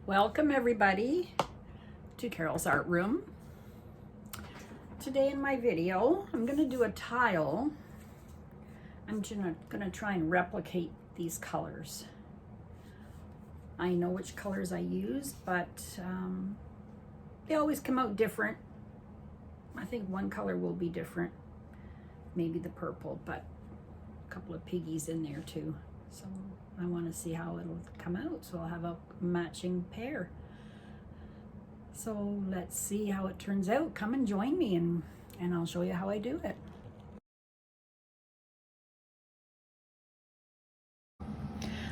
Welcome everybody to Carol's Art Room. Today in my video, I'm going to do a tile. I'm going to try and replicate these colors. I know which colors I use, but they always come out different. I think one color will be different, maybe the purple, but a couple of piggies in there too. So I want to see how it'll come out, so I'll have a matching pair. So let's see how it turns out. Come and join me and I'll show you how I do it.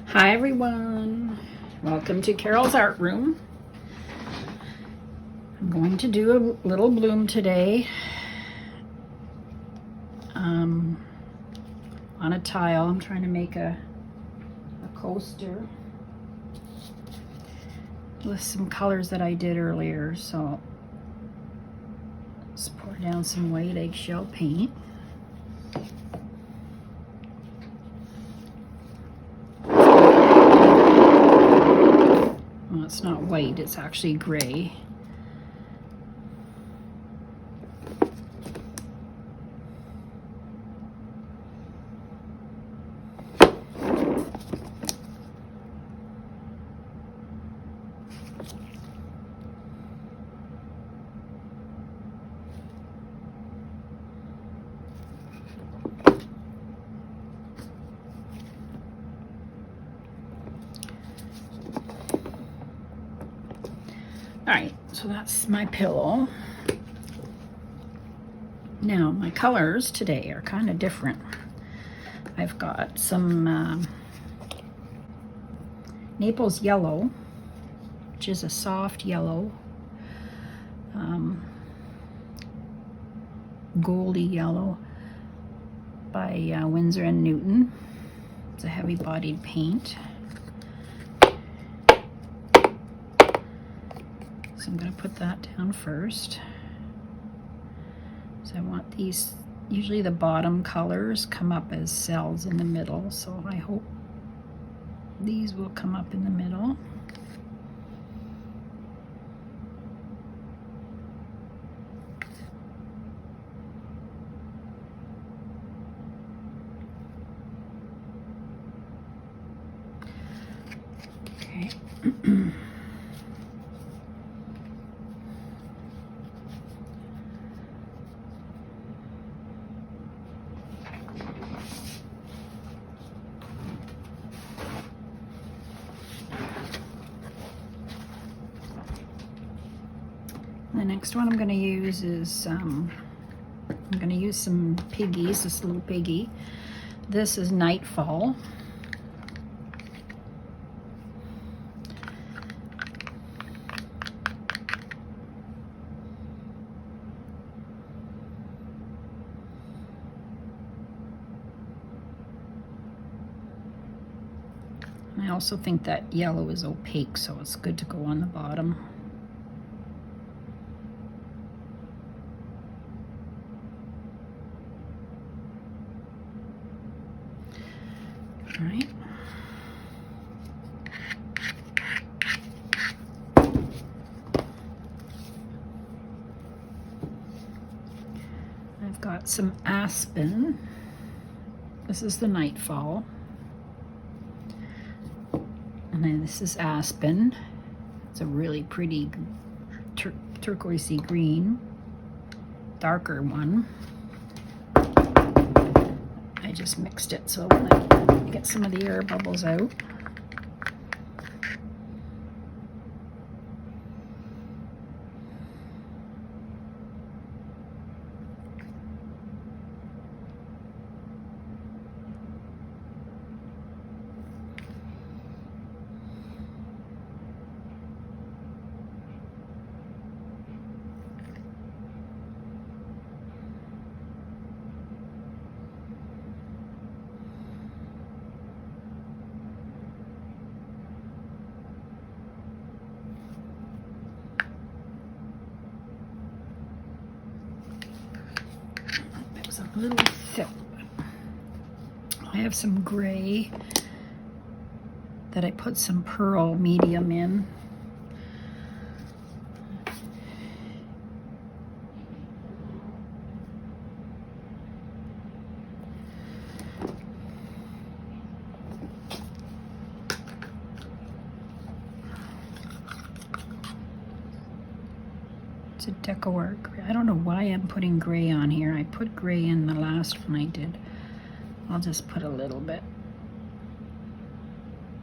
Hi everyone, welcome to Carol's Art Room. I'm going to do a little bloom today on a tile. I'm trying to make a coaster with some colors that I did earlier. So let's pour down some white eggshell paint. Well, it's not white, it's actually gray. All right, so that's my pillow. Now, my colors today are kind of different. I've got some Naples yellow, which is a soft yellow, goldy yellow by Winsor & Newton. It's a heavy-bodied paint. So I'm going to put that down first. So I want these, usually the bottom colors come up as cells in the middle, so I hope these will come up in the middle. Okay. The next one I'm going to use is, I'm going to use some piggies, this little piggy. This is Nightfall. I also think that yellow is opaque, so it's good to go on the bottom. All right. I've got some aspen. This is the Nightfall. And then this is aspen. It's a really pretty turquoisey green, darker one. I just mixed it so when I get some of the air bubbles out. A little thick. I have some gray that I put some pearl medium in. It's a Decor. I don't know why I'm putting gray on here. I put gray in the last one I did. I'll just put a little bit.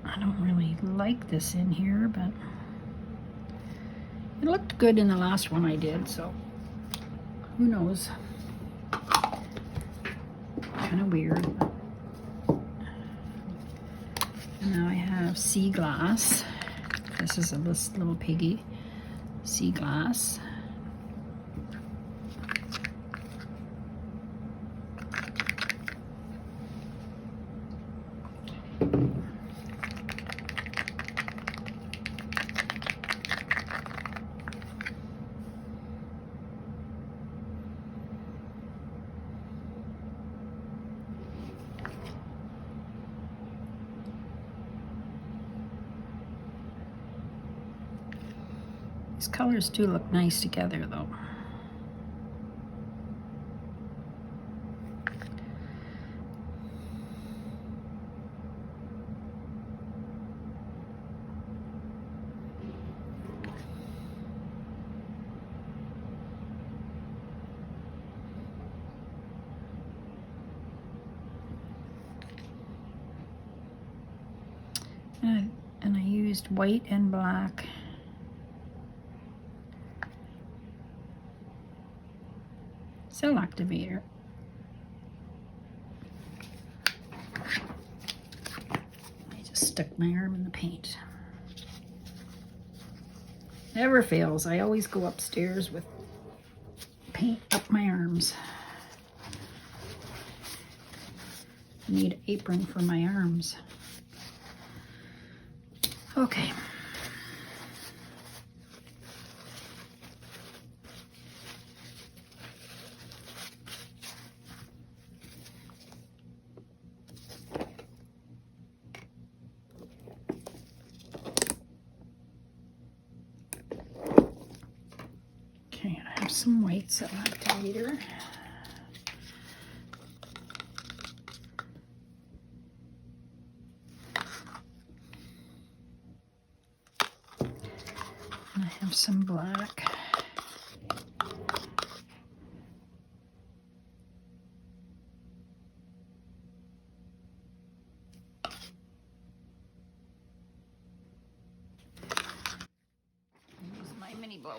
I don't really like this in here, but it looked good in the last one I did, so who knows. Kind of weird. Now I have sea glass. This is this little piggy sea glass. These colors do look nice together though. And I used white and black. Cell activator. I just stuck my arm in the paint. Never fails. I always go upstairs with paint up my arms. Need an apron for my arms. Okay. Okay, I have some white cell activator. And I have some black. Use my mini blower.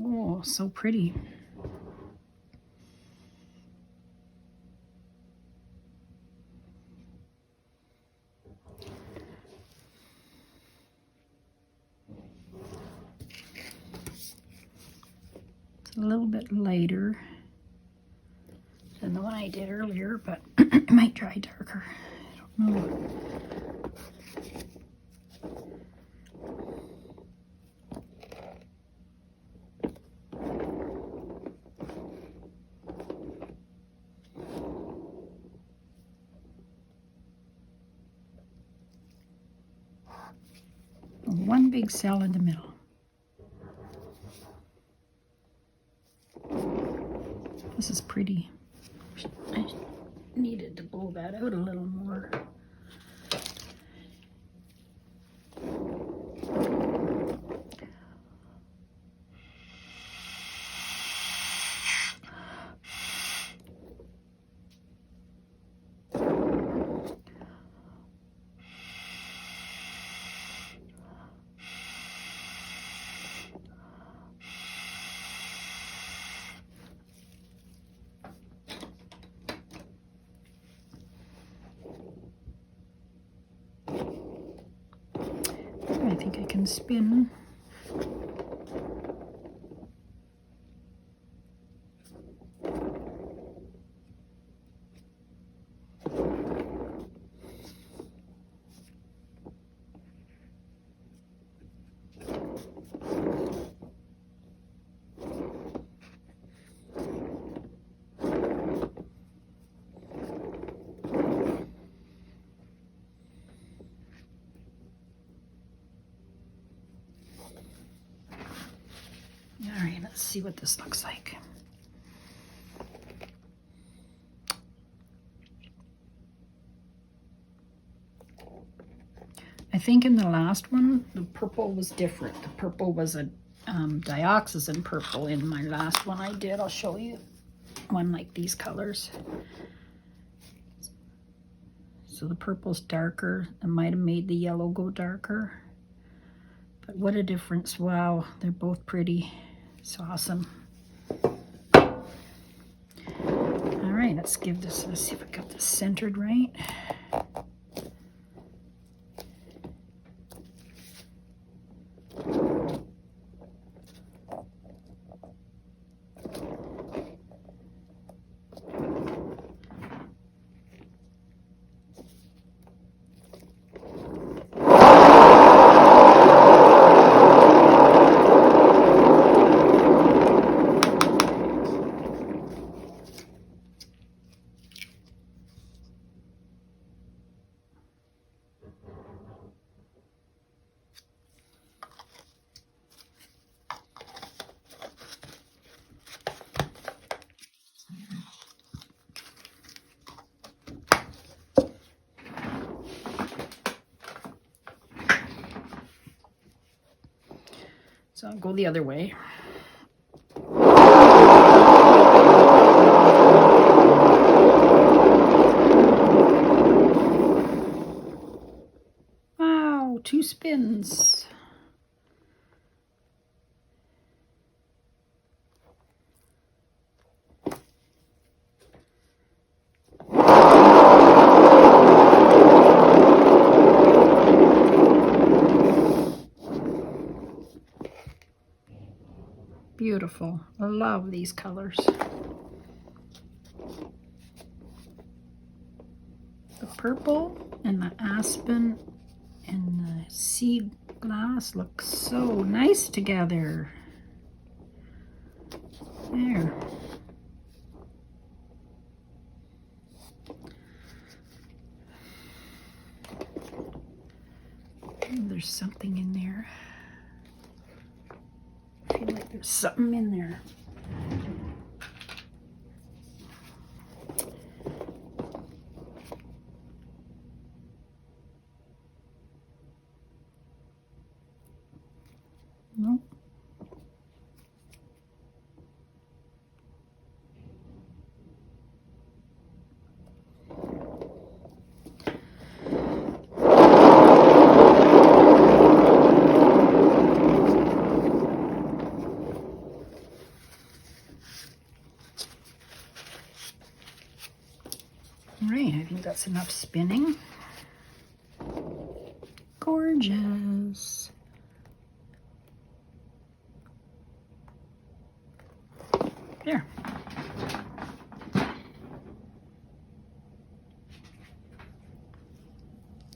Oh, so pretty. It's a little bit lighter than the one I did earlier, but it might dry darker. I don't know. One big cell in the middle. This is pretty. I needed to blow that out a little more. I think I can spin. Let's see what this looks like. I think in the last one, the purple was different. The purple was a dioxazine purple in my last one I did. I'll show you one like these colors. So the purple's darker. I might have made the yellow go darker. But what a difference. Wow, they're both pretty. It's awesome. All right, let's see if I got this centered right. So I'll go the other way. Wow, 2 spins. Beautiful. I love these colors. The purple and the aspen and the sea glass look so nice together. There. There's something in there. I feel like there's something in there. Nope. All right, I think that's enough spinning. Gorgeous. There.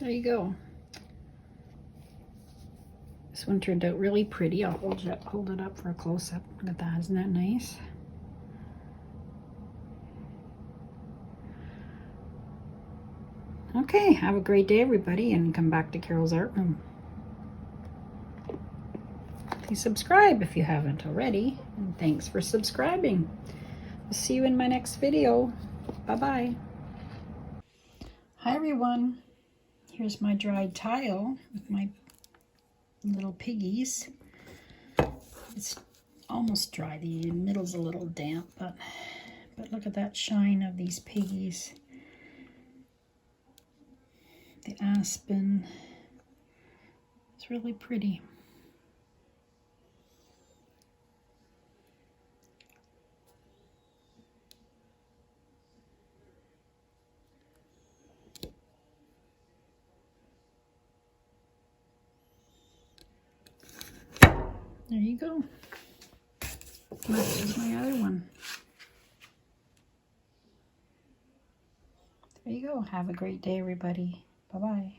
There you go. This one turned out really pretty. I'll hold it up for a close-up. Look at that, isn't that nice? Okay, have a great day, everybody, and come back to Carol's Art Room. Please subscribe if you haven't already, and thanks for subscribing. I'll see you in my next video. Bye-bye. Hi, everyone. Here's my dried tile with my little piggies. It's almost dry. The middle's a little damp, but look at that shine of these piggies. The aspen. It's really pretty. There you go. This is my other one. There you go. Have a great day, everybody. Bye-bye.